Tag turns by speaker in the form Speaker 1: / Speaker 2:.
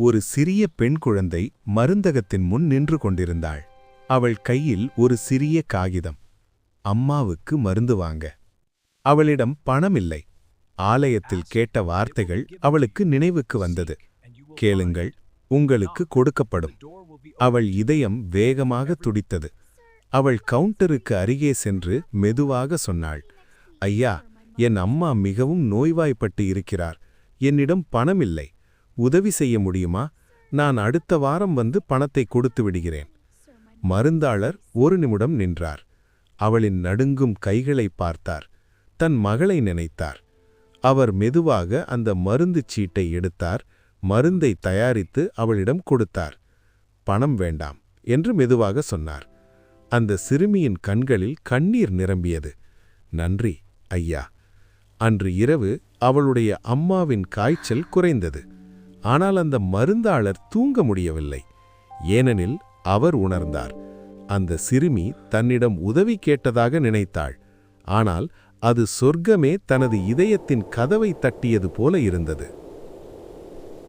Speaker 1: ஒரு சிறிய பெண் குழந்தை மருந்தகத்தின் முன் நின்று கொண்டிருந்தாள். அவள் கையில் ஒரு சிறிய காகிதம். அம்மாவுக்கு மருந்து வாங்க. அவளிடம் பணமில்லை. ஆலயத்தில் கேட்ட வார்த்தைகள் அவளுக்கு நினைவுக்கு வந்தது. கேளுங்கள், உங்களுக்கு கொடுக்கப்படும். அவள் இதயம் வேகமாக துடித்தது. அவள் கவுண்டருக்கு அருகே சென்று மெதுவாக சொன்னாள், ஐயா, என் அம்மா மிகவும் நோய்வாய்ப்பட்டு இருக்கிறார். என்னிடம் பணமில்லை. உதவி செய்ய முடியுமா? நான் அடுத்த வாரம் வந்து பணத்தை கொடுத்து விடுகிறேன். மருந்தாளர் ஒரு நிமிடம் நின்றார். அவளின் நடுங்கும் கைகளை பார்த்தார். தன் மகளை நினைத்தார். அவர் மெதுவாக அந்த மருந்துச் சீட்டை எடுத்தார். மருந்தை தயாரித்து அவளிடம் கொடுத்தார். பணம் வேண்டாம் என்று மெதுவாக சொன்னார். அந்த சிறுமியின் கண்களில் கண்ணீர் நிரம்பியது. நன்றி, ஐயா. அன்று இரவு அவளுடைய அம்மாவின் காய்ச்சல் குறைந்தது. ஆனால் அந்த மருந்தாளர் தூங்க முடியவில்லை. ஏனெனில் அவர் உணர்ந்தார், அந்த சிறுமி தன்னிடம் உதவி கேட்டதாக நினைத்தாள். ஆனால் அது சொர்க்கமே தனது இதயத்தின் கதவை தட்டியது போல இருந்தது.